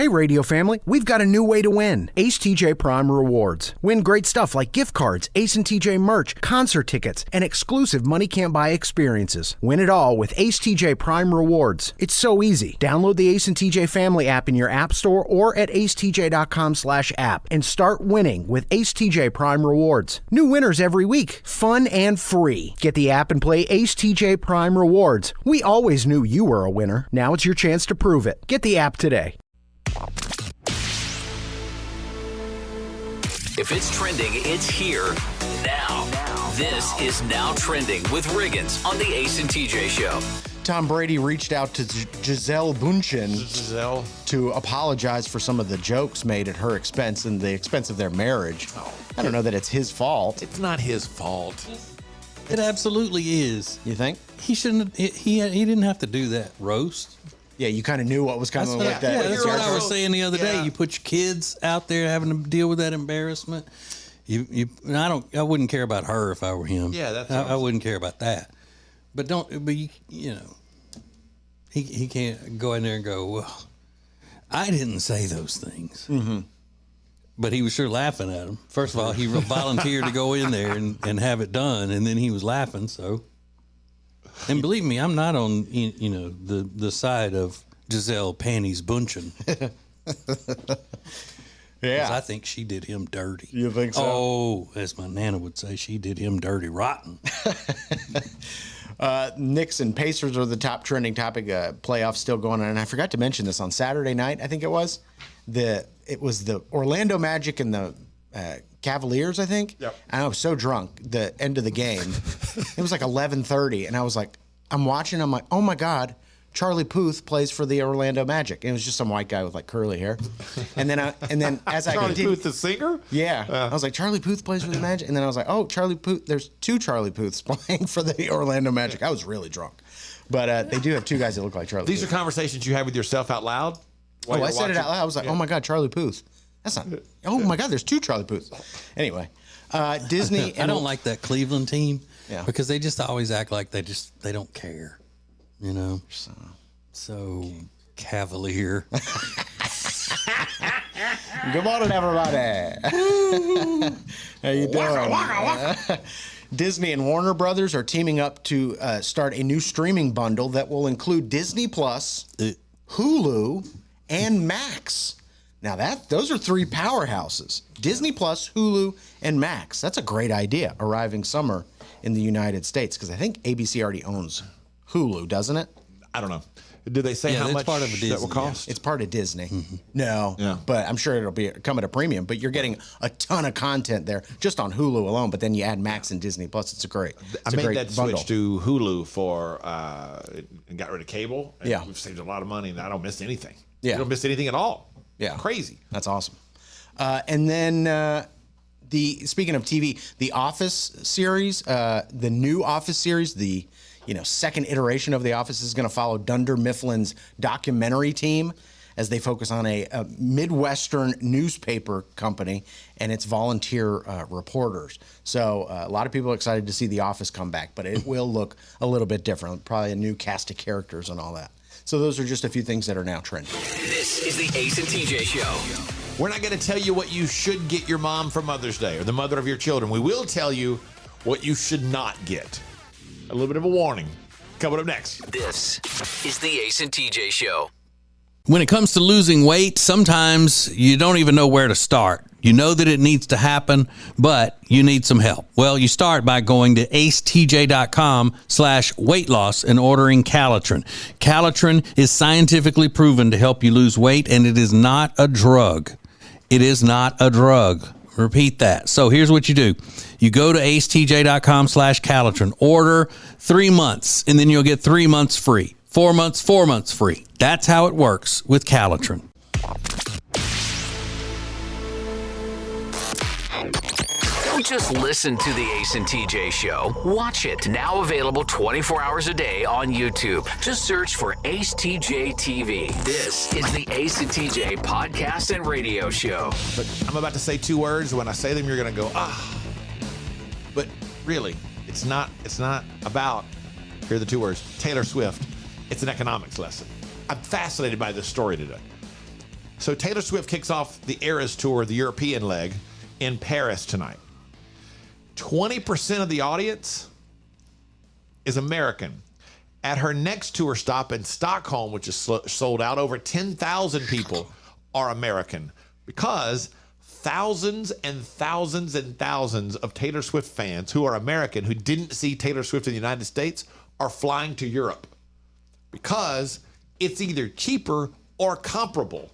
Hey radio family, we've got a new way to win. Ace TJ Prime Rewards. Win great stuff like gift cards, Ace and TJ merch, concert tickets, and exclusive money can't buy experiences. Win it all with Ace TJ Prime Rewards. It's so easy. Download the Ace and TJ Family app in your app store or at acetj.com/app and start winning with Ace TJ Prime Rewards. New winners every week. Fun and free. Get the app and play Ace TJ Prime Rewards. We always knew you were a winner. Now it's your chance to prove it. Get the app today. If it's trending, it's here now. This is Now Trending with Riggins on the Ace and TJ Show. Tom Brady reached out to Gisele Bündchen to apologize for some of the jokes made at her expense and the expense of their marriage. I don't know that it's his fault. It's not his fault. It absolutely is. You think? He shouldn't. He didn't have to do that roast. Yeah, you kind of knew what was coming with that. Yeah, that's what I was saying the other day. You put your kids out there having to deal with that embarrassment. And I wouldn't care about her if I were him. Yeah, that's. I wouldn't care about that. But he can't go in there and go, well, I didn't say those things. Mm-hmm. But he was sure laughing at him. First of all, he volunteered to go in there and have it done, and then he was laughing. So. And believe me, I'm not on the side of Gisele Panties Bündchen. Yeah, I think she did him dirty. You think so? Oh, as my nana would say, she did him dirty rotten. Knicks and Pacers are the top trending topic. Playoffs still going on, and I forgot to mention this on Saturday night. I think it was the Orlando Magic and the Cavaliers, I think. Yep. And I was so drunk the end of the game. It was like 11:30, and I was like, I'm watching. I'm like, oh my God, Charlie Puth plays for the Orlando Magic. And it was just some white guy with like curly hair. And then as I Charlie continued, Puth, the singer. Yeah, I was like, Charlie Puth plays for the Magic, and then I was like, oh, Charlie Puth. There's two Charlie Puths playing for the Orlando Magic. I was really drunk, but they do have two guys that look like Charlie. These Puth. are conversations you have with yourself out loud. I said it out loud. I was like, oh my God, Charlie Puth. That's not. Oh my God, there's two Charlie Puths. Anyway, Disney. I don't like that Cleveland team because they just always act like they don't care, So cavalier. Good morning, everybody. How you doing? Disney and Warner Brothers are teaming up to start a new streaming bundle that will include Disney Plus, Hulu, and Max. Now those are three powerhouses. Disney Plus, Hulu, and Max. That's a great idea. Arriving summer in the United States, because I think ABC already owns Hulu, doesn't it? I don't know. Do they say how much part of that will cost? It's part of Disney. Mm-hmm. No, but I'm sure it'll come at a premium. But you're getting a ton of content there just on Hulu alone. But then you add Max and Disney Plus. It's a great. I made that switch to Hulu and got rid of cable. And we've saved a lot of money, and I don't miss anything. Yeah, you don't miss anything at all. Yeah, crazy. That's awesome. And then speaking of TV, the Office series, the new Office series, the second iteration of The Office is going to follow Dunder Mifflin's documentary team as they focus on a Midwestern newspaper company and its volunteer reporters. So a lot of people are excited to see The Office come back, but it will look a little bit different, probably a new cast of characters and all that. So those are just a few things that are now trending. This is the Ace and TJ Show. We're not going to tell you what you should get your mom for Mother's Day or the mother of your children. We will tell you what you should not get. A little bit of a warning. Coming up next. This is the Ace and TJ Show. When it comes to losing weight, sometimes you don't even know where to start. You know that it needs to happen, but you need some help. Well, you start by going to acetj.com/weight loss and ordering Calitrin. Calitrin is scientifically proven to help you lose weight, and it is not a drug. It is not a drug. Repeat that. So here's what you do. You go to acetj.com/Calitrin, order 3 months, and then you'll get 3 months free. 4 months, 4 months free. That's how it works with Calitrin. Don't just listen to the Ace and TJ Show. Watch it. Now available 24 hours a day on YouTube. Just search for Ace TJ TV. This is the Ace and TJ podcast and radio show. But I'm about to say two words. When I say them, you're going to go, ah. But really, it's not about, here are the two words, Taylor Swift. It's an economics lesson. I'm fascinated by this story today. So Taylor Swift kicks off the Eras Tour, the European leg, in Paris tonight. 20% of the audience is American. At her next tour stop in Stockholm, which is sold out, over 10,000 people are American, because thousands and thousands and thousands of Taylor Swift fans who are American, who didn't see Taylor Swift in the United States, are flying to Europe because it's either cheaper or comparable.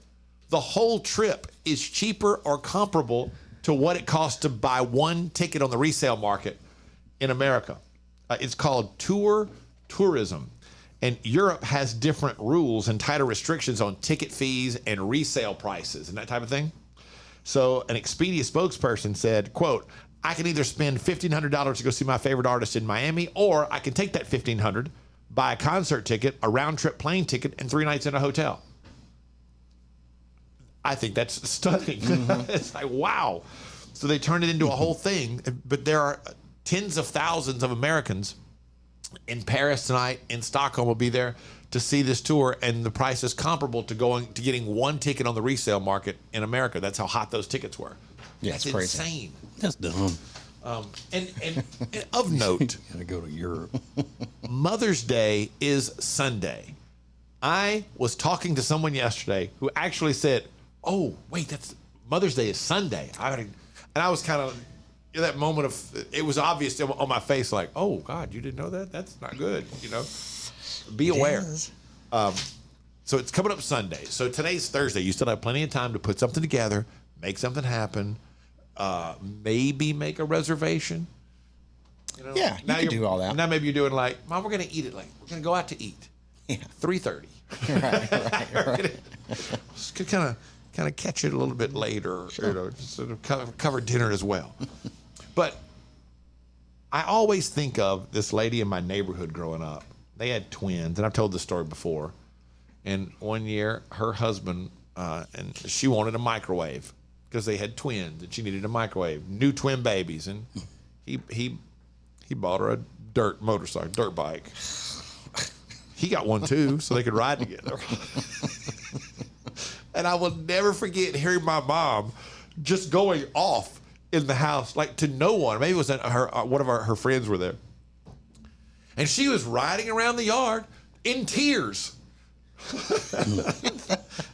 The whole trip is cheaper or comparable to what it costs to buy one ticket on the resale market in America. It's called tourism. And Europe has different rules and tighter restrictions on ticket fees and resale prices and that type of thing. So an Expedia spokesperson said, quote, I can either spend $1,500 to go see my favorite artist in Miami, or I can take that $1,500, buy a concert ticket, a round trip plane ticket, and 3 nights in a hotel. I think that's stunning. Mm-hmm. It's like, wow. So they turned it into a whole thing, but there are tens of thousands of Americans in Paris tonight, in Stockholm will be there to see this tour, and the price is comparable to getting one ticket on the resale market in America. That's how hot those tickets were. Yeah, that's it's crazy. Insane. That's dumb. And of note, Gotta go to Europe. Mother's Day is Sunday. I was talking to someone yesterday who actually said, "Oh, wait, that's Mother's Day is Sunday." And I was kind of in that moment of, it was obvious on my face, like, "Oh God, you didn't know that? That's not good." You know, be aware. So it's coming up Sunday. So today's Thursday. You still have plenty of time to put something together, make something happen. Maybe make a reservation. You know? Yeah, you can do all that. Now maybe you're doing like, Mom, we're gonna eat it. Like, we're gonna go out to eat. Yeah. 3:30. Right. Just kind of catch it a little bit later. Sure. You know, just sort of cover dinner as well. But I always think of this lady in my neighborhood growing up. They had twins, and I've told this story before. And one year, her husband and she wanted a microwave, because they had twins and she needed a microwave, new twin babies, and he bought her a dirt bike. He got one too, so they could ride together. And I will never forget hearing my mom just going off in the house, like to no one. Maybe it was one of her friends were there, and she was riding around the yard in tears.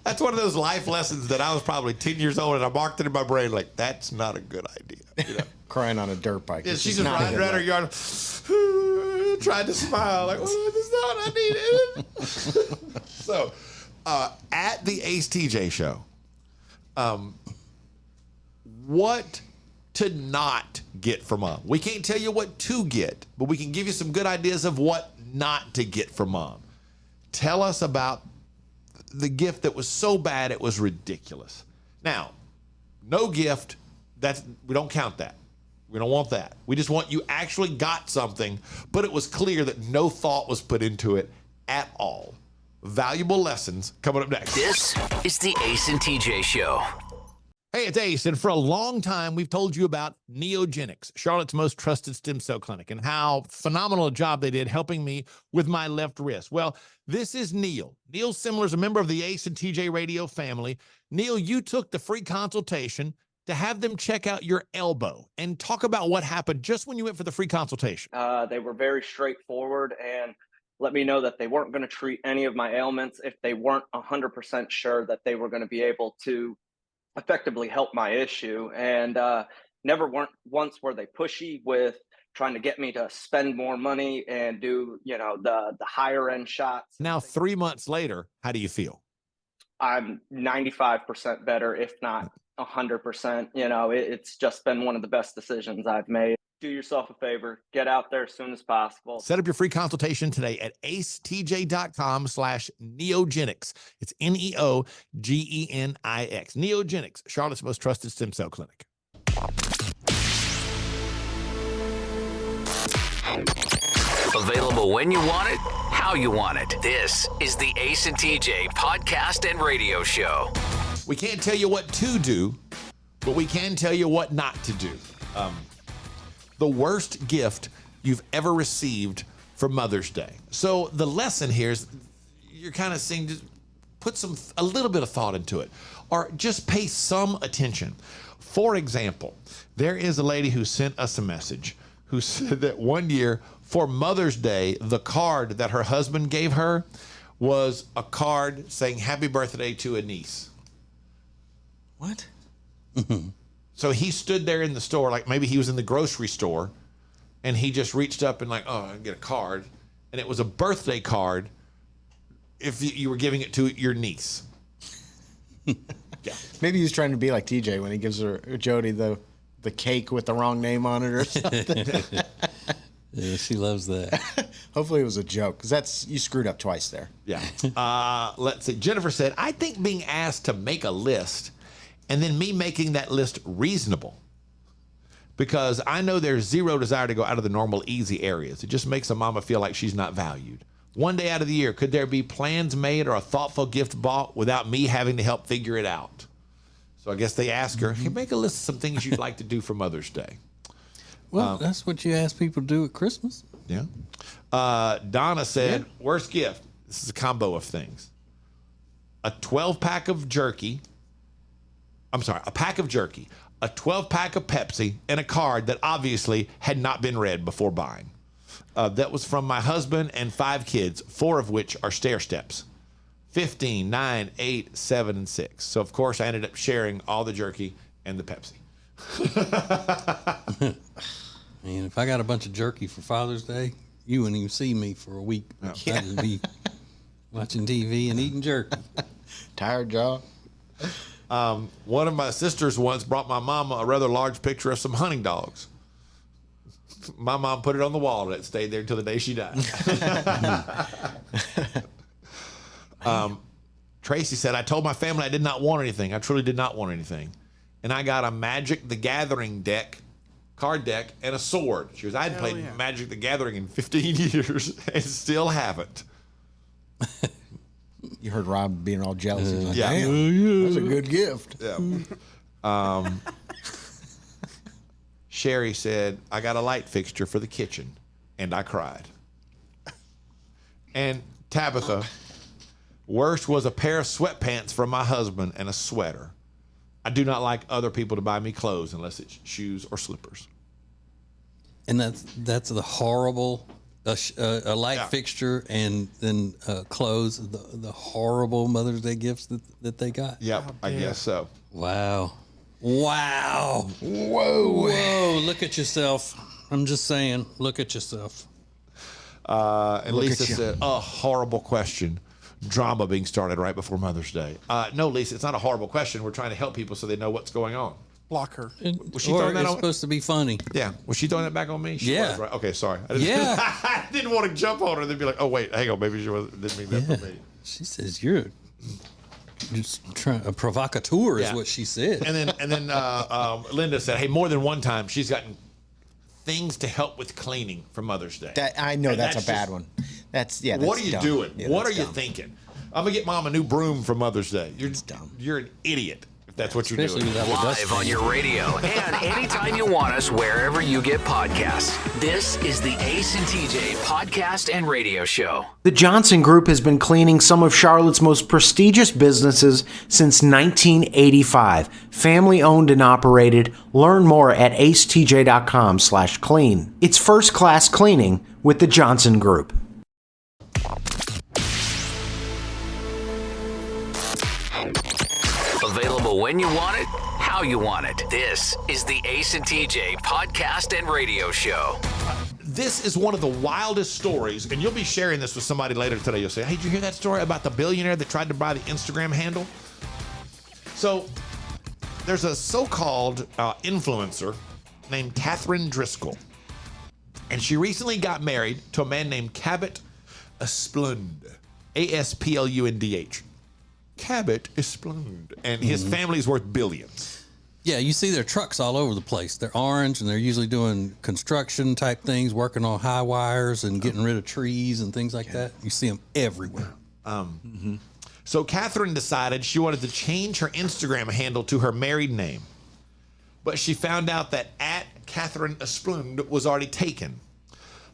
That's one of those life lessons that I was probably 10 years old, and I marked it in my brain like, that's not a good idea. You know? Crying on a dirt bike. Yeah, she's just riding around her yard, trying to smile like, well, this is not what I needed. So, at the Ace TJ show, what to not get from Mom. We can't tell you what to get, but we can give you some good ideas of what not to get from Mom. Tell us about the gift that was so bad it was ridiculous. Now, no gift, we don't count that. We don't want that. We just want you actually got something, but it was clear that no thought was put into it at all. Valuable lessons coming up next. This is the Ace and TJ Show. Hey, it's Ace, and for a long time, we've told you about Neogenics, Charlotte's most trusted stem cell clinic, and how phenomenal a job they did helping me with my left wrist. Well, this is Neil. Neil Simler's a member of the Ace and TJ radio family. Neil, you took the free consultation to have them check out your elbow and talk about what happened just when you went for the free consultation. They were very straightforward and let me know that they weren't going to treat any of my ailments if they weren't 100% sure that they were going to be able to effectively help my issue. And never once were they pushy with trying to get me to spend more money and do, the higher end shots. Now, 3 months later, how do you feel? I'm 95% better, if not 100%. It's just been one of the best decisions I've made. Do yourself a favor, get out there as soon as possible. Set up your free consultation today at acetj.com/neogenics. It's Neogenix. Neogenics, Charlotte's most trusted stem cell clinic. Available when you want it, how you want it. This is the Ace and TJ podcast and radio show. We can't tell you what to do, but we can tell you what not to do. The worst gift you've ever received for Mother's Day. So the lesson here is you're kind of saying, just put a little bit of thought into it. or just pay some attention. For example, there is a lady who sent us a message who said that one year for Mother's Day, the card that her husband gave her was a card saying happy birthday to a niece. What? So he stood there in the store, like maybe he was in the grocery store, and he just reached up and like, oh, I can get a card. And it was a birthday card if you were giving it to your niece. Yeah. Maybe he's trying to be like TJ when he gives her Jody the cake with the wrong name on it or something. Yeah, she loves that. Hopefully it was a joke, because you screwed up twice there. Yeah. Let's see. Jennifer said, I think being asked to make a list and then me making that list reasonable, because I know there's zero desire to go out of the normal easy areas. It just makes a mama feel like she's not valued. One day out of the year, could there be plans made or a thoughtful gift bought without me having to help figure it out? So I guess they ask her, hey, make a list of some things you'd like to do for Mother's Day. Well, that's what you ask people to do at Christmas. Yeah. Donna said, worst gift. This is a combo of things. A 12-pack of jerky. I'm sorry, a pack of jerky, a 12-pack of Pepsi, and a card that obviously had not been read before buying. That was from my husband and 5 kids, 4 of which are stair steps. 15, 9, 8, 7, and 6. So, of course, I ended up sharing all the jerky and the Pepsi. Man, if I got a bunch of jerky for Father's Day, you wouldn't even see me for a week. I'd just be watching TV and eating jerky. Tired jaw. One of my sisters once brought my mama a rather large picture of some hunting dogs. My mom put it on the wall, and it stayed there until the day she died. Tracy said, I told my family I did not want anything. I truly did not want anything. And I got a Magic the Gathering card deck, and a sword. She goes, I hadn't played Magic the Gathering in 15 years and still haven't. You heard Rob being all jealous. He's like, Yeah. damn, that's a good gift. Yeah. Sherry said, I got a light fixture for the kitchen, and I cried. And Tabitha, worst was a pair of sweatpants from my husband and a sweater. I do not like other people to buy me clothes unless it's shoes or slippers. And that's the horrible, a light fixture and then clothes, the horrible Mother's Day gifts that they got. Yep, I guess so. Wow. Whoa. Look at yourself. I'm just saying, look at yourself. And Lisa said, a horrible question. Drama being started right before Mother's Day. No, Lisa, it's not a horrible question. We're trying to help people so they know what's going on. Block her. Was she throwing that it's on? supposed to be funny. Yeah. Was she throwing that back on me? She Yeah. was, right? Okay, sorry. I didn't want to jump on her and then be like, oh, wait, hang on. Maybe she didn't mean that for me. She says you're just a provocateur is what she said. And then Linda said, hey, more than one time she's gotten things to help with cleaning for Mother's Day. I know And that's a bad one. That's what are you dumb. doing? Yeah, What are that's you dumb. thinking? I'm going to get Mom a new broom for Mother's Day. You're dumb. You're an idiot if that's what you're Especially doing. with that Live dust on thing. your radio and anytime you want us, wherever you get podcasts. This is the Ace and TJ podcast and radio show. The Johnson Group has been cleaning some of Charlotte's most prestigious businesses since 1985. Family owned and operated. Learn more at acetj.com/clean. It's first class cleaning with the Johnson Group. Available when you want it, how you want it. This is the Ace and TJ podcast and radio show. This is one of the wildest stories, and you'll be sharing this with somebody later today. You'll say, hey, did you hear that story about the billionaire that tried to buy the Instagram handle? So there's a so-called influencer named Catherine Driscoll, and she recently got married to a man named Cabot Asplund, A-S-P-L-U-N-D-H. Cabot Asplund, and his family's worth billions. Yeah, you see their trucks all over the place. They're orange, and they're usually doing construction type things, working on high wires and getting rid of trees and things like that. You see them everywhere. So Catherine decided she wanted to change her Instagram handle to her married name, but she found out that @Catherine Asplund was already taken.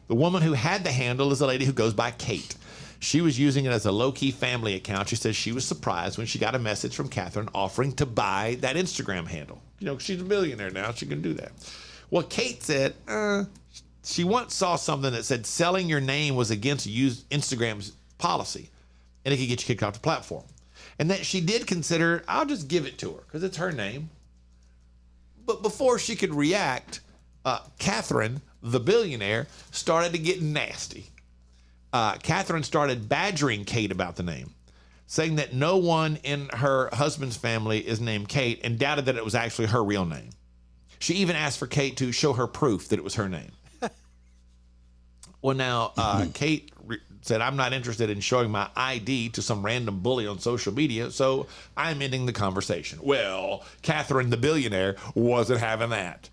The woman who had the handle is a lady who goes by Kate. She was using it as a low-key family account. She says she was surprised when she got a message from Catherine offering to buy that Instagram handle. You know, she's a billionaire now. She can do that. Well, Kate said she once saw something that said selling your name was against Instagram's policy, and it could get you kicked off the platform. And that she did consider, I'll just give it to her because it's her name. But before she could react, Catherine, the billionaire, started to get nasty. Catherine started badgering Kate about the name, saying that no one in her husband's family is named Kate and doubted that it was actually her real name. She even asked for Kate to show her proof that it was her name. Well, now, Kate said, I'm not interested in showing my ID to some random bully on social media, so I'm ending the conversation. Well, Catherine, the billionaire, wasn't having that.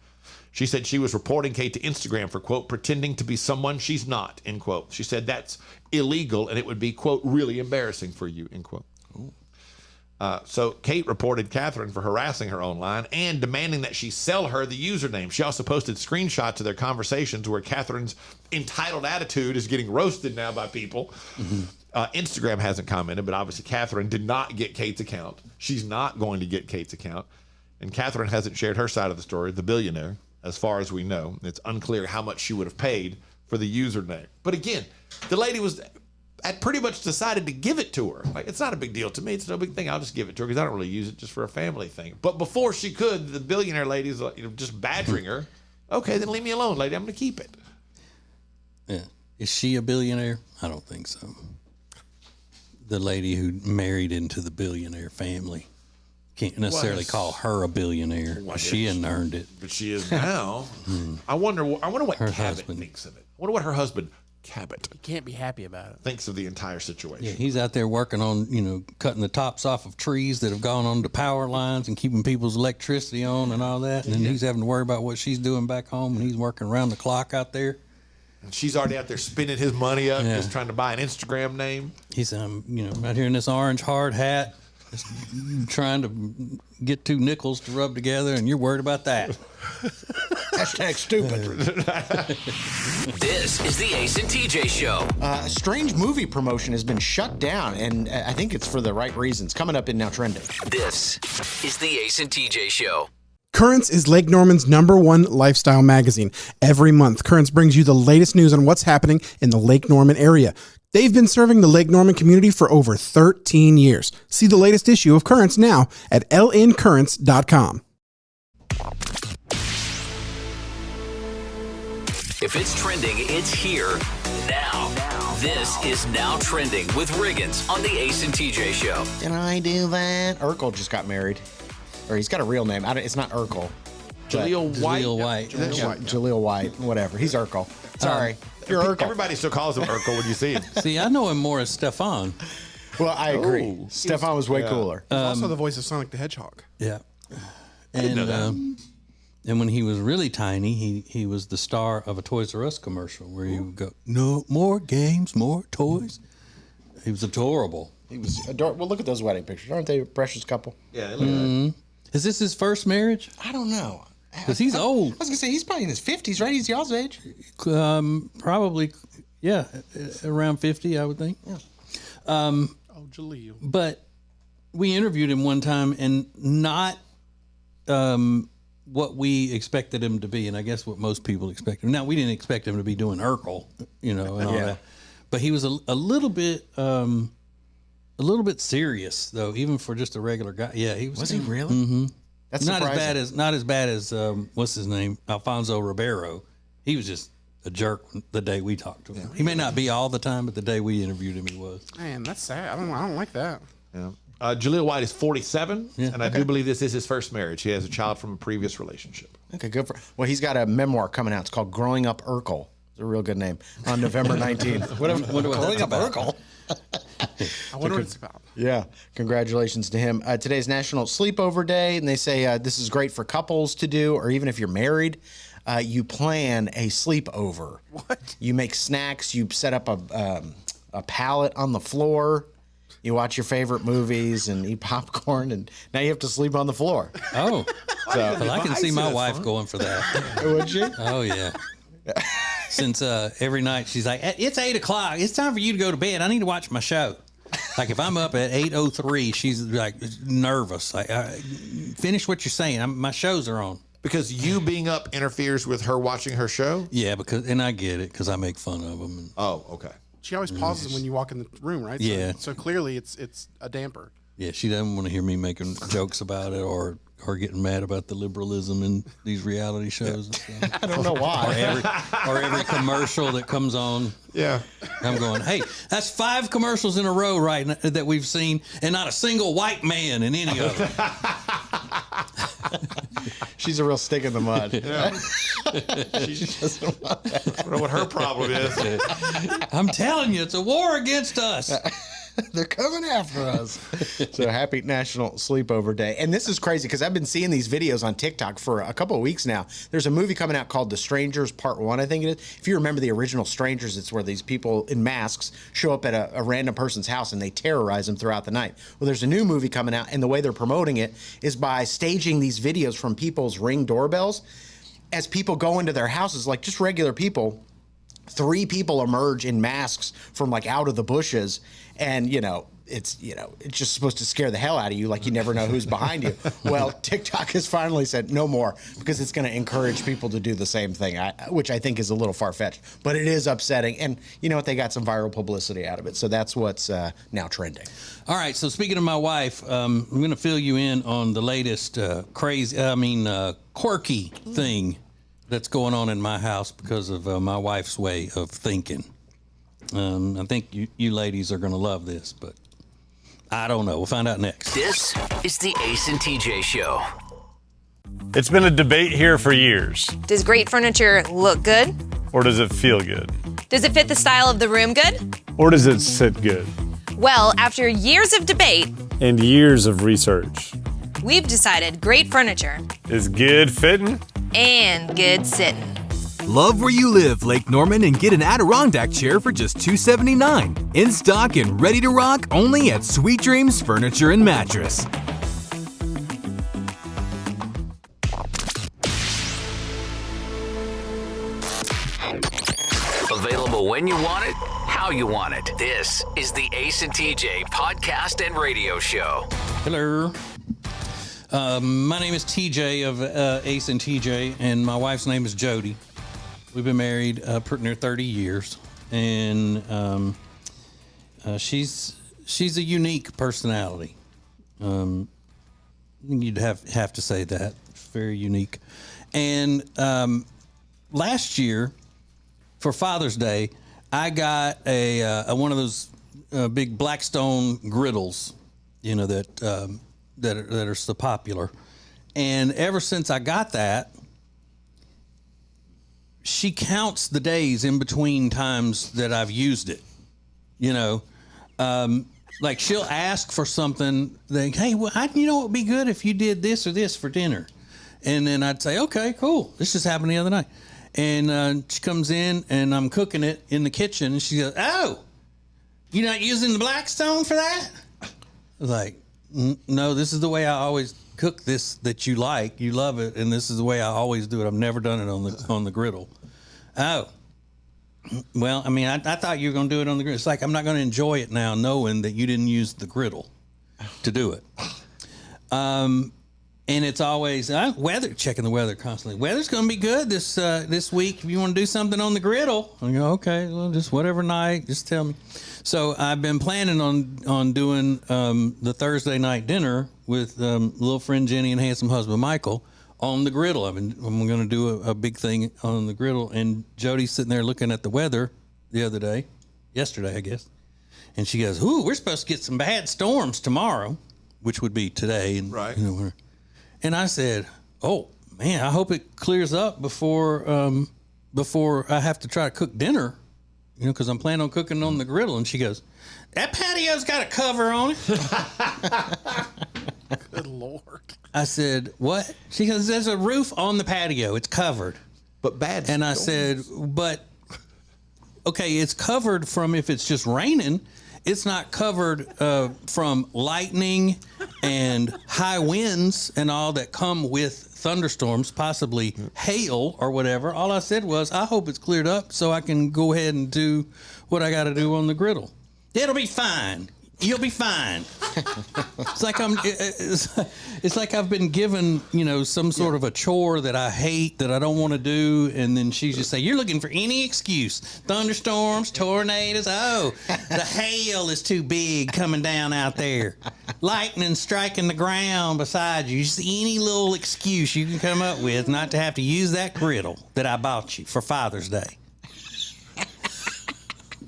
She said she was reporting Kate to Instagram for, quote, pretending to be someone she's not, end quote. She said that's illegal and it would be, quote, really embarrassing for you, end quote. So Kate reported Catherine for harassing her online and demanding that she sell her the username. She also posted screenshots of their conversations where Catherine's entitled attitude is getting roasted now by people. Instagram hasn't commented, but obviously Catherine did not get Kate's account. She's not going to get Kate's account. And Catherine hasn't shared her side of the story, the billionaire. As far as we know, it's unclear how much she would have paid for the username. But again, the lady had pretty much decided to give it to her. Like, it's not a big deal to me. It's no big thing. I'll just give it to her because I don't really use it, just for a family thing. But before she could, the billionaire lady's just badgering her. Okay, then leave me alone, lady. I'm going to keep it. Yeah. Is she a billionaire? I don't think so. The lady who married into the billionaire family. Can't necessarily call her a billionaire. She hadn't earned it. But she is now. I wonder what Her Cabot husband. thinks of it. I wonder what her husband, Cabot, Can't be happy about it. thinks of the entire situation. Yeah, he's out there working on, cutting the tops off of trees that have gone onto power lines and keeping people's electricity on and all that. And then he's having to worry about what she's doing back home, and he's working around the clock out there. And she's already out there spending his money up, Yeah. just trying to buy an Instagram name. He's, out here in this orange hard hat, just trying to get two nickels to rub together, and you're worried about that. Hashtag stupid. This is the Ace and TJ Show. A strange movie promotion has been shut down, and I think it's for the right reasons. Coming up in Now Trending. This is the Ace and TJ Show. Currents is Lake Norman's #1 lifestyle magazine. Every month, Currents brings you the latest news on what's happening in the Lake Norman area. They've been serving the Lake Norman community for over 13 years. See the latest issue of Currents now at lncurrents.com. If it's trending, it's here now. This is Now Trending with Riggins on the Ace and TJ Show. Can I do that? Urkel just got married. Or he's got a real name. It's not Urkel. Jaleel White. Jaleel White. Jaleel White. Whatever. He's Urkel. Sorry. You're Urkel. Everybody still calls him Urkel when you see him. See, I know him more as Stefan. Well, I agree. Stefan was way cooler. Also the voice of Sonic the Hedgehog. Yeah. know that. And when he was really tiny, he was the star of a Toys R Us commercial where he would go, no, more games, more toys. He was adorable. He was adorable. Well, look at those wedding pictures. Aren't they a precious couple? Yeah, look at that. Is this his first marriage? I don't know. Because he's old. I was going to say, he's probably in his 50s, right? He's y'all's age. Probably, yeah, around 50, I would think. Yeah. Jaleel. But we interviewed him one time, and not what we expected him to be, and I guess what most people expect him. Now, we didn't expect him to be doing Urkel, and all that. But he was a little bit serious, though, even for just a regular guy. Yeah, he was. Was he really? Mm-hmm. That's not surprising. not as bad as what's his name, Alfonso Ribeiro. He was just a jerk the day we talked to him. He may not be all the time, but the day we interviewed him, he was. Man, that's sad. I don't like that. Yeah. Jaleel White is 47, and I do believe this is his first marriage. He has a child from a previous relationship. Okay, good for. Well, he's got a memoir coming out. It's called "Growing Up Urkel." It's a real good name. On November 19th. Wonder what Growing that's Up about. Urkel. I wonder what it's about. Yeah, congratulations to him. Today's National Sleepover Day, and they say this is great for couples to do, or even if you're married. You plan a sleepover. What? You make snacks. You set up a pallet on the floor. You watch your favorite movies and eat popcorn, and now you have to sleep on the floor. Oh, well, I can see my wife going for that. Would you? Oh, yeah. since every night she's like, it's 8 o'clock. It's time for you to go to bed. I need to watch my show. Like if I'm up at 8:03, she's like nervous. Like, finish what you're saying. My shows are on. Because you being up interferes with her watching her show? Yeah, and I get it because I make fun of them. Oh, okay. She always pauses when you walk in the room, right? Yeah. So clearly it's a damper. Yeah, she doesn't want to hear me making jokes about it or getting mad about the liberalism in these reality shows. And stuff. I don't know why. Or every commercial that comes on. Yeah. I'm going, hey, that's 5 commercials in a row right now that we've seen, and not a single white man in any of them. She's a real stick in the mud. Yeah. She doesn't want that. I don't know what her problem is. I'm telling you, it's a war against us. They're coming after us. So happy National Sleepover Day. And this is crazy because I've been seeing these videos on TikTok for a couple of weeks now. There's a movie coming out called The Strangers Part 1, I think it is. If you remember the original Strangers, it's where these people in masks show up at a random person's house and they terrorize them throughout the night. Well, there's a new movie coming out, and the way they're promoting it is by staging these videos from people's Ring doorbells. As people go into their houses, like just regular people, 3 people emerge in masks from like out of the bushes, and it's just supposed to scare the hell out of you, like you never know who's behind you. Well, TikTok has finally said no more because it's going to encourage people to do the same thing, which I think is a little far-fetched, but it is upsetting. And you know what? They got some viral publicity out of it, so that's what's now trending. All right, so speaking of my wife, I'm going to fill you in on the latest quirky thing that's going on in my house because of my wife's way of thinking. I think you ladies are going to love this, but I don't know. We'll find out next. This is the Ace and TJ Show. It's been a debate here for years. Does great furniture look good? Or does it feel good? Does it fit the style of the room good? Or does it sit good? Well, after years of debate And years of research. we've decided great furniture Is good fitting? and good sitting. Love where you live, Lake Norman, and get an Adirondack chair for just $279. In stock and ready to rock only at Sweet Dreams Furniture and Mattress. Available when you want it, how you want it. This is the Ace and TJ podcast and radio show. Hello. My name is TJ of Ace and TJ, and my wife's name is Jody. We've been married pretty near 30 years, and she's a unique personality. You'd have to say that. Very unique. And last year, for Father's Day, I got a one of those big Blackstone griddles, that are so popular. And ever since I got that, she counts the days in between times that I've used it. Like she'll ask for something, like, hey, well, what would be good if you did this or this for dinner? And then I'd say, okay, cool. This just happened the other night. And she comes in and I'm cooking it in the kitchen and she goes, oh, you're not using the Blackstone for that? I was like, no, this is the way I always cook this that you like. You love it, and this is the way I always do it. I've never done it on the griddle. Oh, well, I mean, I thought you were going to do it on the griddle. It's like I'm not going to enjoy it now knowing that you didn't use the griddle to do it. And it's always checking the weather constantly. Weather's going to be good this week. If you want to do something on the griddle, I go, okay, well, just whatever night, just tell me. So I've been planning on doing the Thursday night dinner with little friend Jenny and handsome husband Michael on the griddle. I'm going to do a big thing on the griddle. And Jody's sitting there looking at the weather yesterday, I guess. And she goes, ooh, we're supposed to get some bad storms tomorrow, which would be today. And, right. And I said, oh, man, I hope it clears up before I have to try to cook dinner, because I'm planning on cooking on the griddle. And she goes, that patio's got a cover on it. Good Lord. I said, what? She goes, there's a roof on the patio. It's covered. But bad. And I said, but, okay, it's covered from if it's just raining. it's not covered from lightning and high winds and all that come with thunderstorms, possibly hail or whatever. All I said was, I hope it's cleared up so I can go ahead and do what I got to do on the griddle. It'll be fine. You'll be fine. It's like I've been given, some sort of a chore that I hate, that I don't want to do, and then she just say, "You're looking for any excuse. Thunderstorms, tornadoes. Oh, the hail is too big coming down out there. Lightning striking the ground beside you. Just any little excuse you can come up with not to have to use that griddle that I bought you for Father's Day."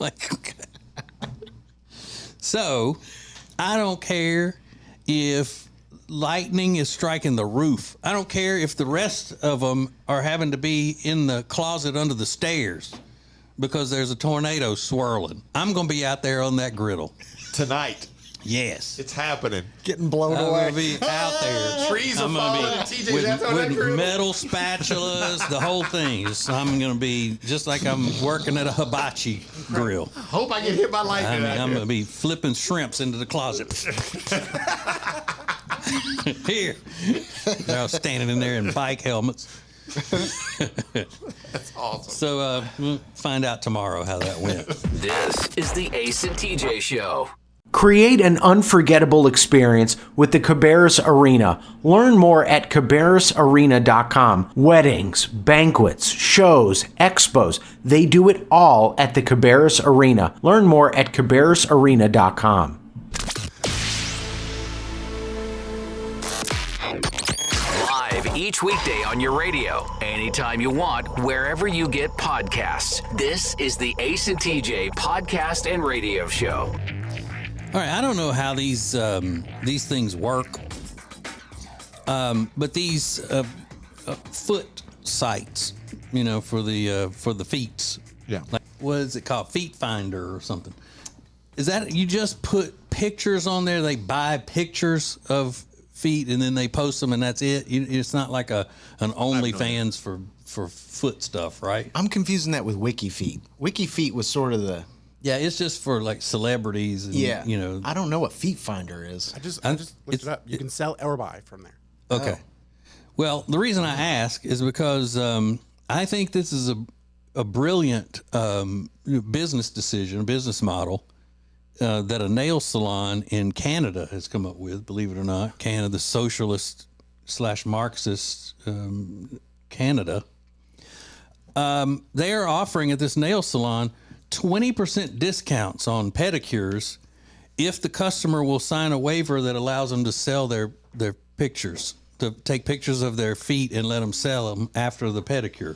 Okay. So, I don't care if lightning is striking the roof. I don't care if the rest of them are having to be in the closet under the stairs because there's a tornado swirling. I'm going to be out there on that griddle. Tonight. Yes. It's happening. Getting blown away. I'm going to be out there. Trees are falling. With metal spatulas, the whole thing. I'm going to be just like I'm working at a hibachi grill. Hope I get hit by lightning. I'm going to be flipping shrimps into the closet. Here. They're all standing in there in bike helmets. That's awesome. So we'll find out tomorrow how that went. This is the Ace and TJ Show. Create an unforgettable experience with the Cabarrus Arena. Learn more at cabarrusarena.com. Weddings, banquets, shows, expos, they do it all at the Cabarrus Arena. Learn more at cabarrusarena.com. Live each weekday on your radio, anytime you want, wherever you get podcasts. This is the Ace and TJ Podcast and Radio Show. All right, I don't know how these things work, but these foot sites, for the feet. Yeah. Like, what is it called? Feet Finder or something. Is that you just put pictures on there? They buy pictures of feet and then they post them and that's it. It's not like an OnlyFans for foot stuff, right? I'm confusing that with WikiFeet. WikiFeet was sort of the... Yeah, it's just for like celebrities. And, I don't know what Feet Finder is. I just looked it up. You can sell or buy from there. Okay. Well, the reason I ask is because I think this is a brilliant business decision, business model that a nail salon in Canada has come up with, believe it or not. Canada, the socialist / Marxist Canada. They are offering at this nail salon 20% discounts on pedicures if the customer will sign a waiver that allows them to sell their pictures, to take pictures of their feet and let them sell them after the pedicure.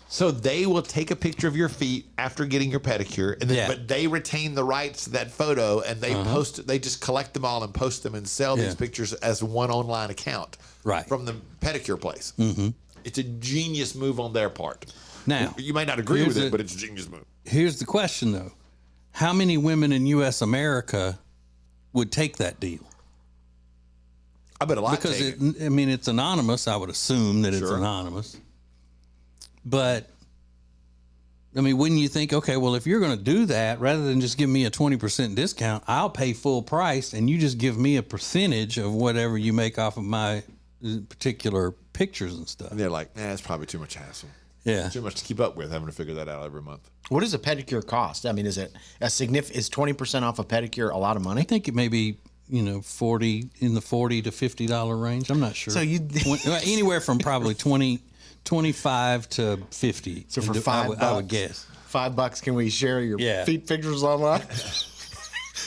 So they will take a picture of your feet after getting your pedicure, and then, but they retain the rights to that photo, and they post it. They just collect them all and post them and sell these pictures as one online account from the pedicure place. Mm-hmm. It's a genius move on their part. Now, you might not agree with it, but it's a genius move. Here's the question, though. How many women in U.S. America would take that deal? I bet a lot. Because, it's anonymous. I would assume that it's anonymous. But, wouldn't you think, okay, well, if you're going to do that, rather than just give me a 20% discount, I'll pay full price, and you just give me a percentage of whatever you make off of my particular pictures and stuff. And they're like, it's probably too much hassle. Yeah. Too much to keep up with, having to figure that out every month. What does a pedicure cost? Is it is 20% off a pedicure a lot of money? I think it may be, in the $40 to $50 range. I'm not sure. So anywhere from probably 25 to 50. So for $5, I would guess. $5, can we share your feet pictures online?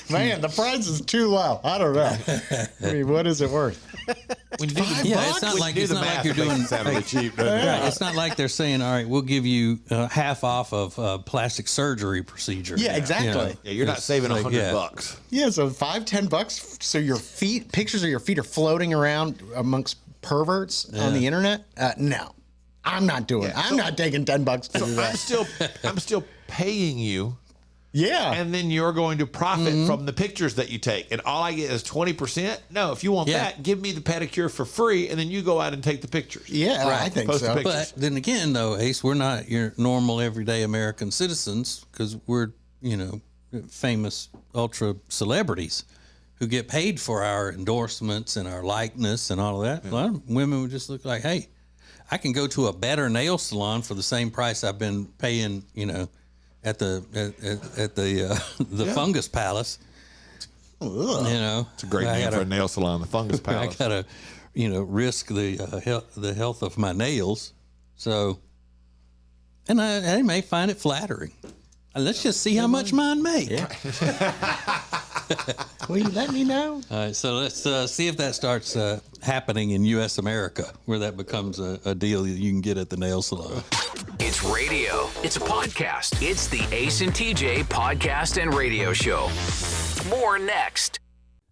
Man, the price is too low. I don't know. What is it worth? When you do it's not like you're doing cheap. It's not like they're saying, all right, we'll give you half off of plastic surgery procedure. Yeah, exactly. You're not saving $100. Yeah, so $5-10. So your pictures of your feet are floating around amongst perverts on the internet. No, I'm not doing it. I'm not taking $10 to do that. I'm still paying you. Yeah. And then you're going to profit from the pictures that you take. And all I get is 20%. No, if you want that, give me the pedicure for free, and then you go out and take the pictures. Yeah, I think so. But then again, though, Ace, we're not your normal, everyday American citizens because we're, famous ultra celebrities who get paid for our endorsements and our likeness and all of that. A lot of women would just look like, hey, I can go to a better nail salon for the same price I've been paying, at the Fungus Palace. It's a great name for a nail salon, the Fungus Palace. I gotta, risk the health of my nails. So, and I may find it flattering. Let's just see how much mine make. Yeah. Will you let me know? All right, so let's see if that starts happening in U.S. America, where that becomes a deal that you can get at the nail salon. It's radio. It's a podcast. It's the Ace and TJ podcast and radio show. More next.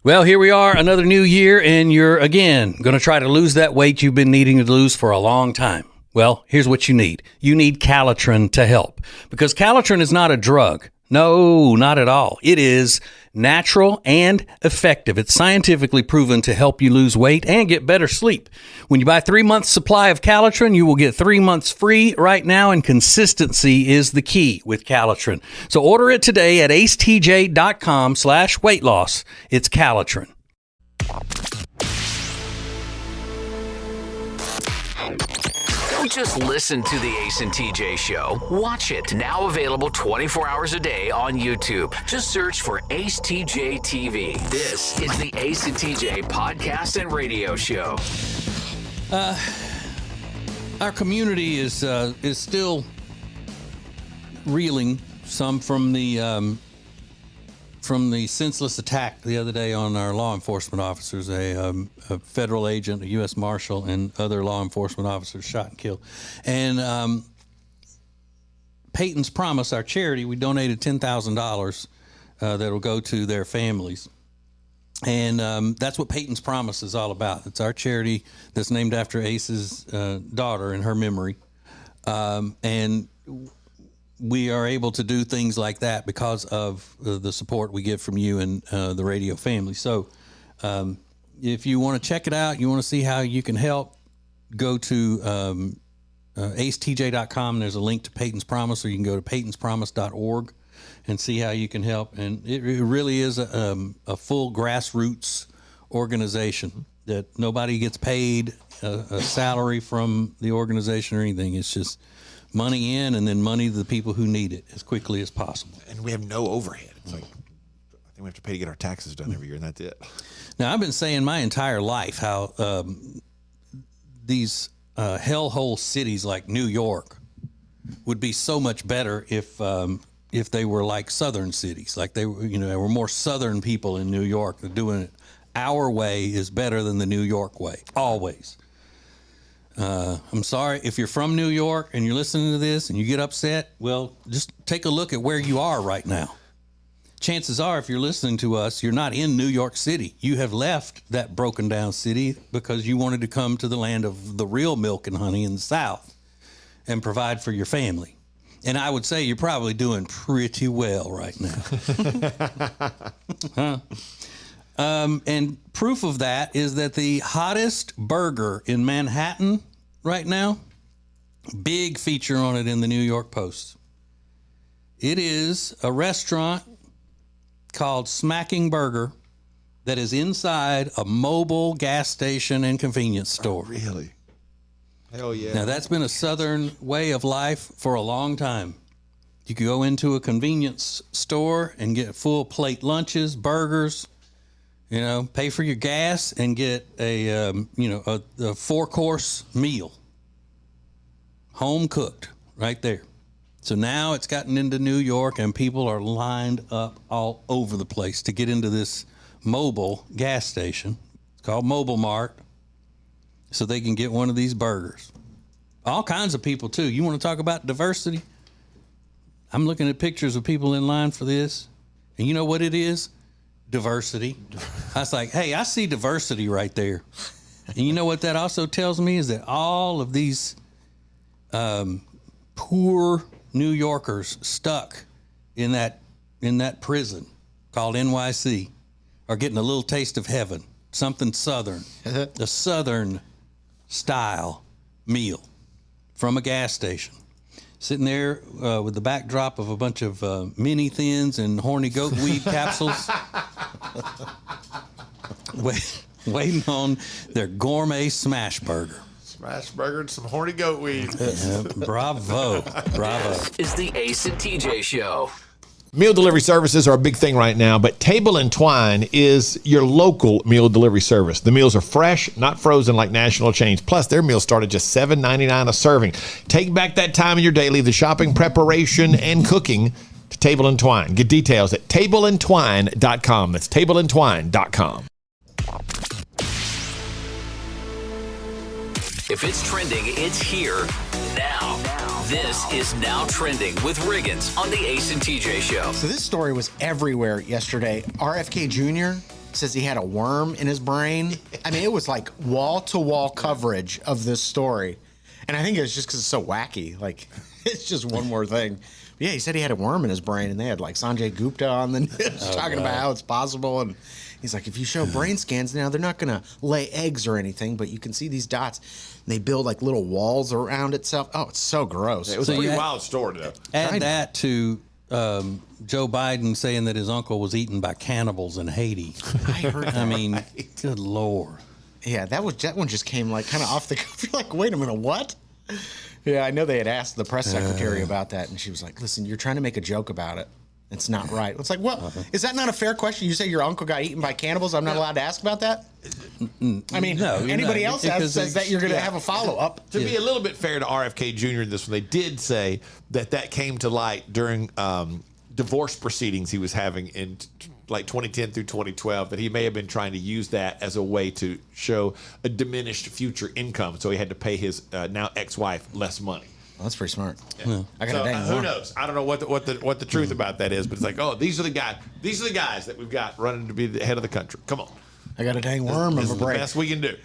Well, here we are, another new year, and you're, again, going to try to lose that weight you've been needing to lose for a long time. Well, here's what you need. You need Calitrin to help, because Calitrin is not a drug. No, not at all. It is natural and effective. It's scientifically proven to help you lose weight and get better sleep. When you buy 3 months supply of Calitrin, you will get 3 months free right now, and consistency is the key with Calitrin. So order it today at acetj.com/weight loss. It's Calitrin. Don't just listen to the Ace and TJ show. Watch it. Now available 24 hours a day on YouTube. Just search for Ace TJ TV. This is the Ace and TJ podcast and radio show. Our community is still reeling some from the senseless attack the other day on our law enforcement officers. A federal agent, a U.S. Marshal, and other law enforcement officers shot and killed. And Paytons Promise, our charity, we donated $10,000 that will go to their families. And that's what Paytons Promise is all about. It's our charity that's named after Ace's daughter in her memory. And we are able to do things like that because of the support we get from you and the radio family. So if you want to check it out, you want to see how you can help, go to acetj.com. There's a link to Paytons Promise, or you can go to paytonspromise.org and see how you can help. And it really is a full grassroots organization that nobody gets paid a salary from the organization or anything. It's just money in, and then money to the people who need it as quickly as possible. And we have no overhead. It's like, I think we have to pay to get our taxes done every year, and that's it. Now, I've been saying my entire life how these hellhole cities like New York would be so much better if they were like southern cities, like they were, there were more southern people in New York. They're doing it our way is better than the New York way, always. I'm sorry if you're from New York and you're listening to this and you get upset. Well, just take a look at where you are right now. Chances are, if you're listening to us, you're not in New York City. You have left that broken down city because you wanted to come to the land of the real milk and honey in the South and provide for your family. And I would say you're probably doing pretty well right now. Huh? And proof of that is that the hottest burger in Manhattan right now, big feature on it in the New York Post. It is a restaurant called Smacking Burger that is inside a mobile gas station and convenience store. Oh, really? Hell yeah. Now, that's been a Southern way of life for a long time. You could go into a convenience store and get full plate lunches, burgers, pay for your gas and get a 4-course meal. Home cooked right there. So now it's gotten into New York and people are lined up all over the place to get into this mobile gas station. It's called Mobile Mart, so they can get one of these burgers. All kinds of people too. You want to talk about diversity? I'm looking at pictures of people in line for this, and you know what it is? Diversity. I was like, hey, I see diversity right there. And you know what that also tells me is that all of these poor New Yorkers stuck in that prison called NYC are getting a little taste of heaven, something Southern, a Southern style meal from a gas station. sitting there with the backdrop of a bunch of mini thins and horny goat weed capsules, waiting on their gourmet smash burger. Smash burger and some horny goat weed. Bravo. This is the Ace and TJ Show. Meal delivery services are a big thing right now, but Table and Twine is your local meal delivery service. The meals are fresh, not frozen like national chains. Plus, their meals start at just $7.99 a serving. Take back that time in your day, leave the shopping, preparation, and cooking to Table and Twine. Get details at tableandtwine.com. That's tableandtwine.com. If it's trending, it's here now. This is Now Trending with Riggins on the Ace and TJ Show. So this story was everywhere yesterday. RFK Jr. says he had a worm in his brain. I mean, it was like wall-to-wall coverage of this story. And I think it was just because it's so wacky. Like, it's just one more thing. But yeah, he said he had a worm in his brain, and they had like Sanjay Gupta on the news talking about how it's possible. And he's like, if you show brain scans now, they're not going to lay eggs or anything, but you can see these dots. And they build like little walls around itself. Oh, it's so gross. It was a pretty wild story, though. Add that to Joe Biden saying that his uncle was eaten by cannibals in Haiti. I heard that. I mean, good Lord. Yeah, that one just came like kind of off the cuff. You're like, wait a minute, what? Yeah, I know they had asked the press secretary about that, and she was like, listen, you're trying to make a joke about it. It's not right. It's like, well, is that not a fair question? You say your uncle got eaten by cannibals. I'm not allowed to ask about that? I mean, no, anybody else says that you're going to have a follow-up. To be a little bit fair to RFK Jr. in this one, they did say that came to light during divorce proceedings he was having in like 2010 through 2012, that he may have been trying to use that as a way to show a diminished future income. So he had to pay his now ex-wife less money. Well, that's pretty smart. Yeah. I got a dang who worm. knows? I don't know what the truth about that is, but it's like, oh, these are the guys that we've got running to be the head of the country. Come on. I got a dang worm in This my is the brain. best we can do.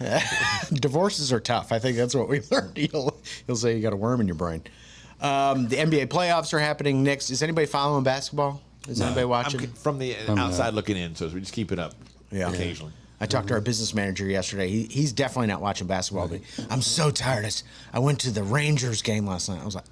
Divorces are tough. I think that's what we learned. He'll say you got a worm in your brain. The NBA playoffs are happening next. Is anybody following basketball? Is anybody watching? I'm from the outside looking in, so we just keep it up occasionally. I talked to our business manager yesterday. He's definitely not watching basketball, but I'm so tired. I went to the Rangers game last night. I was like,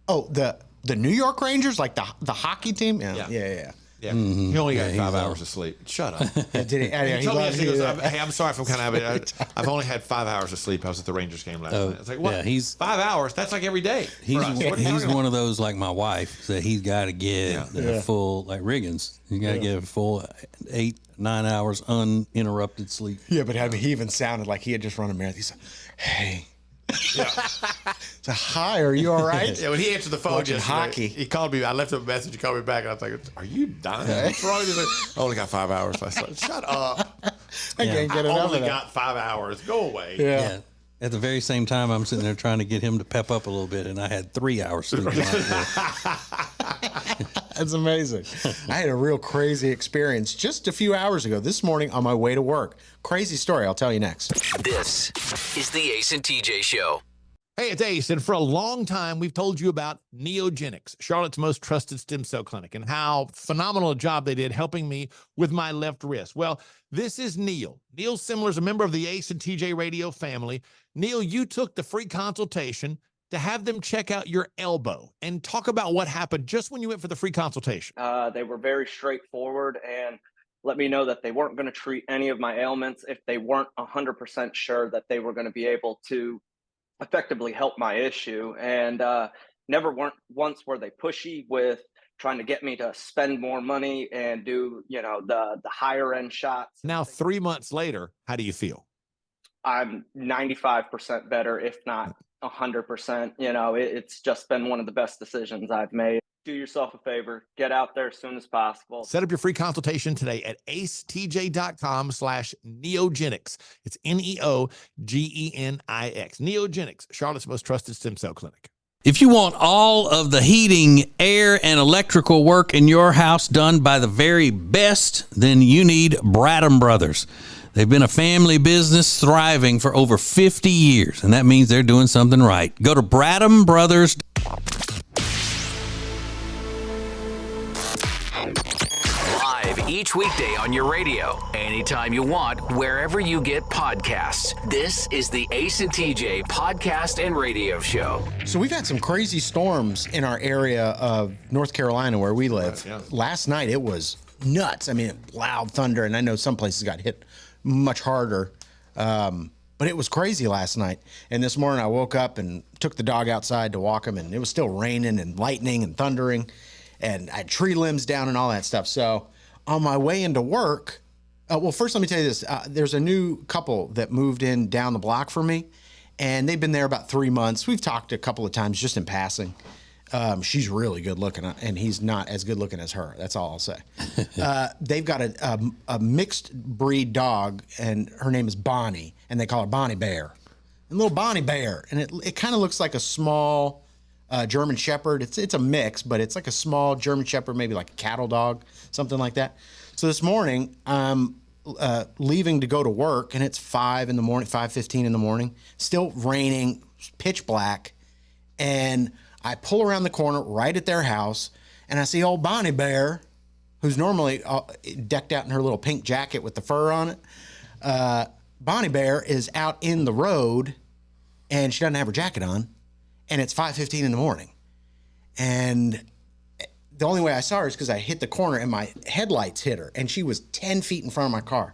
oh, the New York Rangers, like the hockey team? Yeah. Yeah, he only got 5 hours of sleep. Shut up. Did he? He told me, he goes, hey, I'm sorry if I'm kind of I've only had 5 hours of sleep. I was at the Rangers game last night. It's like, what? Yeah, 5 hours? That's like every day. He's one of those, like my wife, that he's got to get a full, like Riggins, you got to get a full 8-9 hours uninterrupted sleep. Yeah, but I mean, he even sounded like he had just run a marathon. He said, hey. Yeah. So, hi, are you all right? Yeah, when he answered the phone Watching yesterday, hockey. he called me. I left him a message. He called me back, and I was like, "Are you dying? What's wrong?" He's like, "I only got 5 hours last night." Shut up! I can't get I enough only of that. got 5 hours. Go away. Yeah. At the very same time, I'm sitting there trying to get him to pep up a little bit, and I had 3 hours sleep. That's amazing. I had a real crazy experience just a few hours ago this morning on my way to work. Crazy story. I'll tell you next. This is the Ace and TJ Show. Hey, it's Ace, and for a long time, we've told you about Neogenics, Charlotte's most trusted stem cell clinic, and how phenomenal a job they did helping me with my left wrist. Well, this is Neil. Neil Simler's a member of the Ace and TJ Radio family. Neil, you took the free consultation to have them check out your elbow and talk about what happened just when you went for the free consultation. They were very straightforward and let me know that they weren't going to treat any of my ailments if they weren't 100% sure that they were going to be able to effectively help my issue. And never once were they pushy with trying to get me to spend more money and do, the higher end shots. Now, 3 months later, how do you feel? I'm 95% better, if not 100%. It's just been one of the best decisions I've made. Do yourself a favor, get out there as soon as possible. Set up your free consultation today at acetj.com/neogenics. It's Neogenics. Neogenics, Charlotte's most trusted stem cell clinic. If you want all of the heating, air, and electrical work in your house done by the very best, then you need Bradham Brothers. They've been a family business thriving for over 50 years, and that means they're doing something right. Go to Bradham Brothers. Live each weekday on your radio, anytime you want, wherever you get podcasts. This is the Ace and TJ podcast and radio show. So we've had some crazy storms in our area of North Carolina where we live. Yeah. Last night it was nuts. I mean, loud thunder, and I know some places got hit much harder. But it was crazy last night. And this morning I woke up and took the dog outside to walk him, and it was still raining and lightning and thundering, and I had tree limbs down and all that stuff. So on my way into work, well, first let me tell you this. There's a new couple that moved in down the block from me, and they've been there about 3 months. We've talked a couple of times just in passing. She's really good looking, and he's not as good looking as her. That's all I'll say. They've got a mixed breed dog, and her name is Bonnie, and they call her Bonnie Bear. A little Bonnie Bear, and it kind of looks like a small German Shepherd. It's a mix, but it's like a small German Shepherd, maybe like a cattle dog, something like that. So this morning, I'm leaving to go to work, and it's 5 in the morning, 5:15 in the morning, still raining, pitch black, and I pull around the corner right at their house, and I see old Bonnie Bear, who's normally decked out in her little pink jacket with the fur on it. Bonnie Bear is out in the road, and she doesn't have her jacket on, and it's 5:15 in the morning. And the only way I saw her is because I hit the corner, and my headlights hit her, and she was 10 feet in front of my car.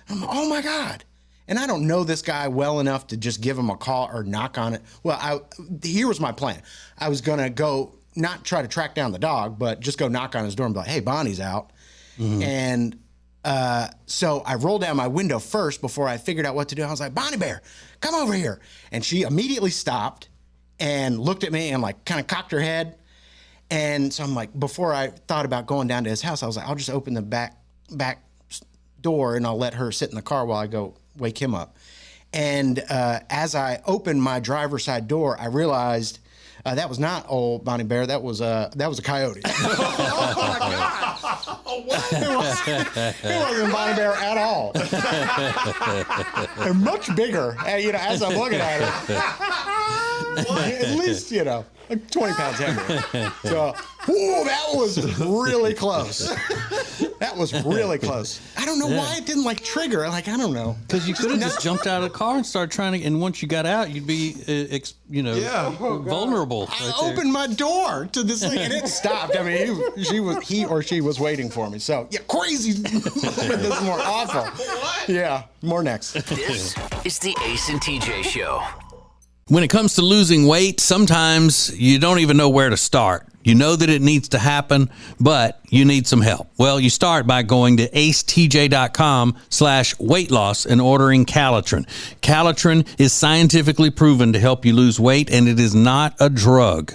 I'm like, oh, my God. And I don't know this guy well enough to just give him a call or knock on it. Well, here was my plan. I was going to go not try to track down the dog, but just go knock on his door and be like, hey, Bonnie's out. Mm-hmm. And so I rolled down my window first before I figured out what to do. I was like, Bonnie Bear, come over here. And she immediately stopped and looked at me and like kind of cocked her head. And so I'm like, before I thought about going down to his house, I was like, I'll just open the back door and I'll let her sit in the car while I go wake him up. And as I opened my driver's side door, I realized that was not old Bonnie Bear. That was a coyote. Oh my God! It wasn't Bonnie Bear at all. And much bigger. As I'm looking at her, at least like 20 pounds heavier. So, that was really close. That was really close. I don't know why it didn't trigger. I don't know. Because you could have just jumped out of the car and started trying to. And once you got out, you'd be, vulnerable. I opened my door to this thing and it stopped. I mean, he or she was waiting for me. So crazy moment this morning. Awful. Yeah, more next. This is the Ace and TJ Show. When it comes to losing weight, sometimes you don't even know where to start. You know that it needs to happen, but you need some help. Well, you start by going to acetj.com/weight loss and ordering Calitrin. Calitrin is scientifically proven to help you lose weight, and it is not a drug.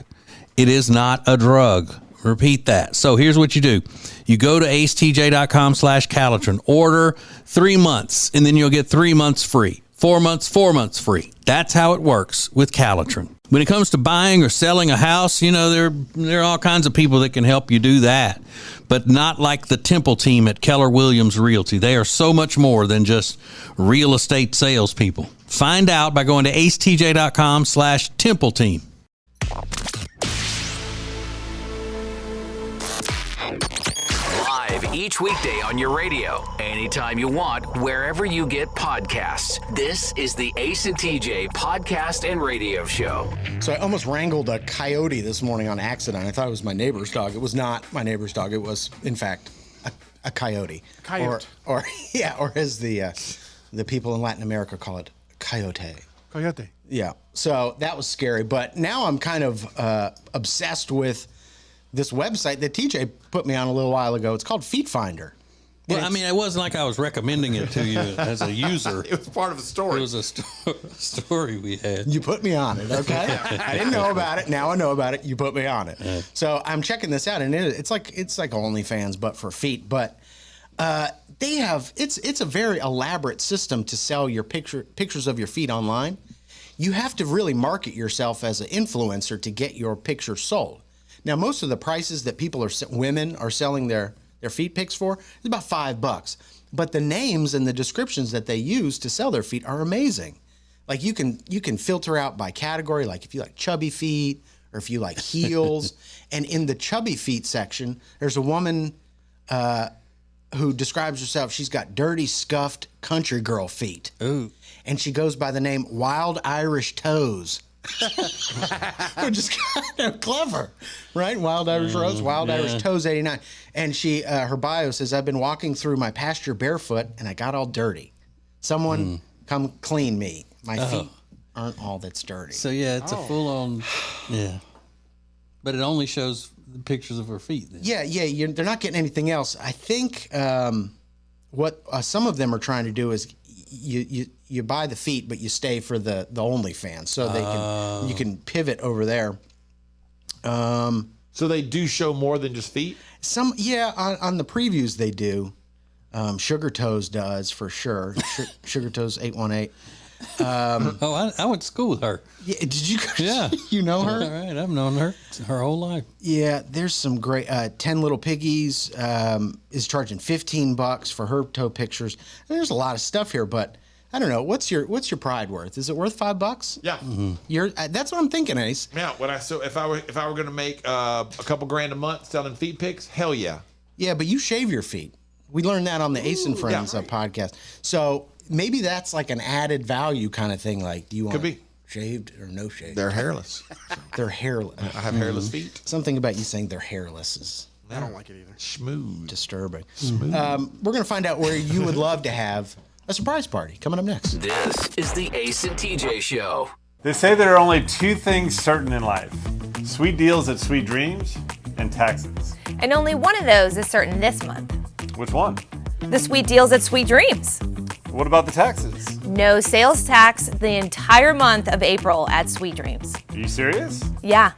It is not a drug. Repeat that. So here's what you do. You go to acetj.com/Calitrin, order 3 months, and then you'll get 3 months free. 4 months free. That's how it works with Calitrin. When it comes to buying or selling a house, there are all kinds of people that can help you do that, but not like the Temple team at Keller Williams Realty. They are so much more than just real estate salespeople. Find out by going to acetj.com/Temple team. Each weekday on your radio, anytime you want, wherever you get podcasts. This is the Ace and TJ podcast and radio show. So I almost wrangled a coyote this morning on accident. I thought it was my neighbor's dog. It was not my neighbor's dog. It was, in fact, a coyote. Coyote. Or as the people in Latin America call it, coyote. Coyote. Yeah. So that was scary. But now I'm kind of obsessed with this website that TJ put me on a little while ago. It's called Feet Finder. Well, it wasn't like I was recommending it to you as a user. It was part of a story. It was a story we had. You put me on it, okay? I didn't know about it. Now I know about it. You put me on it. Yeah. So I'm checking this out, and it's like OnlyFans, but for feet. But they have it's a very elaborate system to sell your pictures of your feet online. You have to really market yourself as an influencer to get your picture sold. Now, most of the prices that women are selling their feet pics for is about $5. But the names and the descriptions that they use to sell their feet are amazing. Like you can filter out by category, like if you like chubby feet or if you like heels. And in the chubby feet section, there's a woman who describes herself, she's got dirty, scuffed country girl feet. Ooh. And she goes by the name Wild Irish Toes. Which is kind of clever, right? Wild Irish Rose, Wild Irish Toes 89. And she, her bio says, I've been walking through my pasture barefoot and I got all dirty. Someone come clean me. My feet aren't all that's dirty. So yeah, it's a full on, but it only shows the pictures of her feet. Then. Yeah. They're not getting anything else. I think what some of them are trying to do is you buy the feet, but you stay for the OnlyFans, so you can pivot over there. So they do show more than just feet? On the previews they do. Sugar Toes does for sure. Sugar Toes 818. I went to school with her. Yeah, did you? Yeah, you know her. All right, I've known her whole life. Yeah, there's some great. 10 Little Piggies is charging $15 for her toe pictures. And there's a lot of stuff here, but I don't know. What's your pride worth? Is it worth $5? Yeah, that's what I'm thinking, Ace. Yeah. If I were going to make a couple grand a month selling feet pics, hell yeah. Yeah, but you shave your feet. We learned that on the Ace and Friends podcast. So maybe that's like an added value kind of thing. Like, do you want shaved or no shaved? They're hairless. They're hairless. I have hairless feet. Something about you saying they're hairless is I don't like it either. Smooth. disturbing. Smooth. We're going to find out where you would love to have a surprise party coming up next. This is the Ace and TJ Show. They say there are only two things certain in life: sweet deals at Sweet Dreams and taxes. And only one of those is certain this month. Which one? The sweet deals at Sweet Dreams. What about the taxes? No sales tax the entire month of April at Sweet Dreams. Are you serious? Yeah.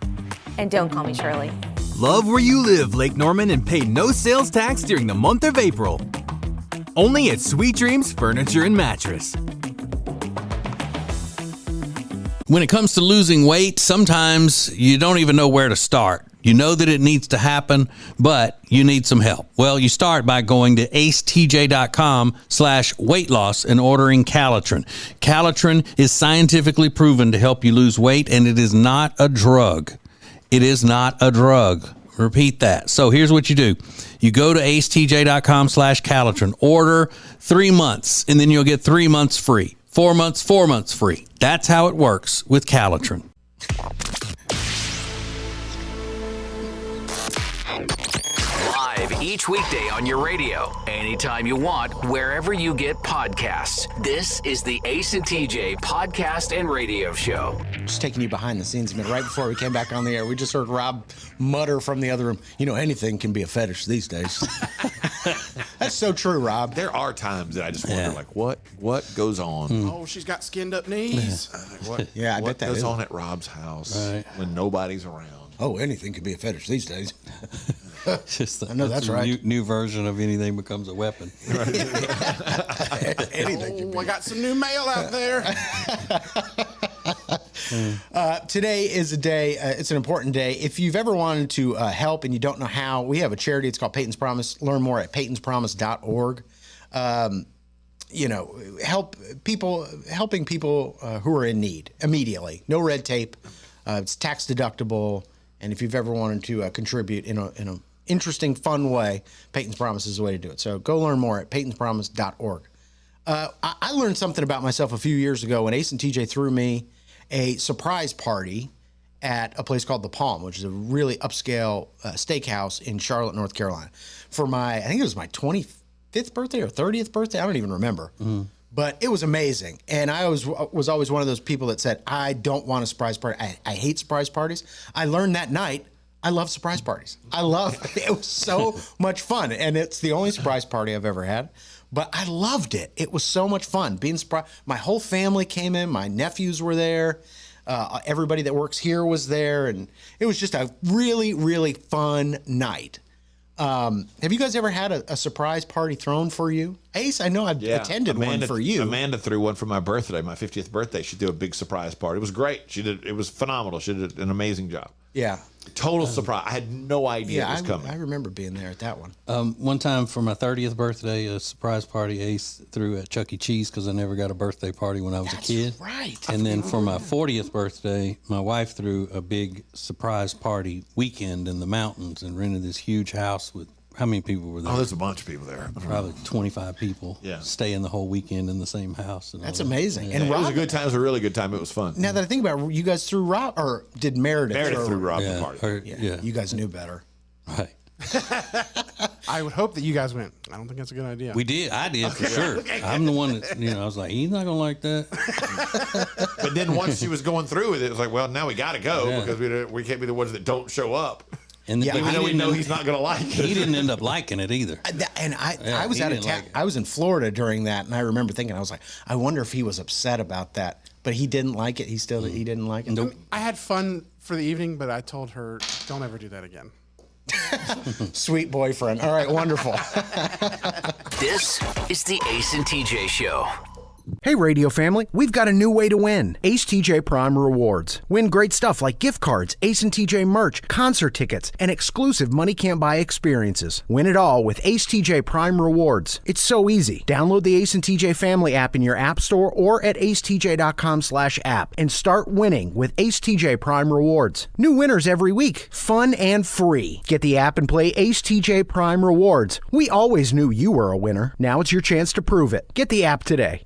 And don't call me Shirley. Love where you live, Lake Norman, and pay no sales tax during the month of April. Only at Sweet Dreams Furniture and Mattress. When it comes to losing weight, sometimes you don't even know where to start. You know that it needs to happen, but you need some help. Well, you start by going to acetj.com/weight loss and ordering Calitrin. Calitrin is scientifically proven to help you lose weight, and it is not a drug. It is not a drug. Repeat that. So here's what you do. You go to acetj.com/Calitrin, order 3 months, and then you'll get 3 months free. 4 months, 4 months free. That's how it works with Calitrin. Live each weekday on your radio, anytime you want, wherever you get podcasts. This is the Ace and TJ podcast and radio show. Just taking you behind the scenes a minute. Right before we came back on the air, we just heard Rob mutter from the other room, anything can be a fetish these days. That's so true, Rob. There are times that I just wonder, what goes on? Oh, she's got skinned up knees. What I bet that goes is. on at Rob's house when nobody's around? Oh, anything can be a fetish these days. I know that's right. New version of anything becomes a weapon. Anything. I got some new mail out there. Today is a day, it's an important day. If you've ever wanted to help and you don't know how, we have a charity. It's called Paytons Promise. Learn more at paytonspromise.org. Helping people who are in need immediately. No red tape. It's tax deductible. And if you've ever wanted to contribute in an interesting, fun way, Paytons Promise is the way to do it. So go learn more at paytonspromise.org. I learned something about myself a few years ago when Ace and TJ threw me a surprise party at a place called The Palm, which is a really upscale steakhouse in Charlotte, North Carolina. For I think it was my 25th birthday or 30th birthday. I don't even remember. But it was amazing. And I was always one of those people that said, I don't want a surprise party. I hate surprise parties. I learned that night, I love surprise parties. It was so much fun. And it's the only surprise party I've ever had. But I loved it. It was so much fun being surprised. My whole family came in. My nephews were there. Everybody that works here was there. And it was just a really, really fun night. Have you guys ever had a surprise party thrown for you? Ace, I know I've attended one for you. Amanda threw one for my birthday, my 50th birthday. She threw a big surprise party. It was great. It was phenomenal. She did an amazing job. Yeah. Total surprise. I had no idea it was coming. I remember being there at that one. One time for my 30th birthday, a surprise party Ace threw at Chuck E. Cheese because I never got a birthday party when I was a kid. Right. And then for my 40th birthday, my wife threw a big surprise party weekend in the mountains and rented this huge house with How many people were there? Oh, there's a bunch of people there. Probably 25 people. Yeah. Staying the whole weekend in the same house. And That's all that. amazing. Yeah. And It was Rob, a good time. It was a really good time. It was fun. now that I think about it, you guys threw Rob, or did Meredith? Meredith threw Rob the Yeah. party. Yeah. You guys knew better. Right. I would hope that you guys went. I don't think that's a good idea. We did. I did for sure. I'm the one that, I was like, he's not going to like that. But then once she was going through with it, it was like, well, now we got to go Yeah. because we can't be the ones that don't show up. And Yeah, but Even though we didn't know end- he's not going to like it. He didn't end up liking it either. And Yeah, I was he out of didn't town. like it. I was in Florida during that, and I remember thinking, I was like, I wonder if he was upset about that. But he didn't like it. He didn't like it. Nope. I had fun for the evening, but I told her, don't ever do that again. Sweet boyfriend. All right, wonderful. This is the Ace and TJ Show. Hey, radio family, we've got a new way to win. Ace TJ Prime Rewards. Win great stuff like gift cards, Ace and TJ merch, concert tickets, and exclusive money can't buy experiences. Win it all with Ace TJ Prime Rewards. It's so easy. Download the Ace and TJ family app in your app store or at acetj.com/app and start winning with Ace TJ Prime Rewards. New winners every week. Fun and free. Get the app and play Ace TJ Prime Rewards. We always knew you were a winner. Now it's your chance to prove it. Get the app today.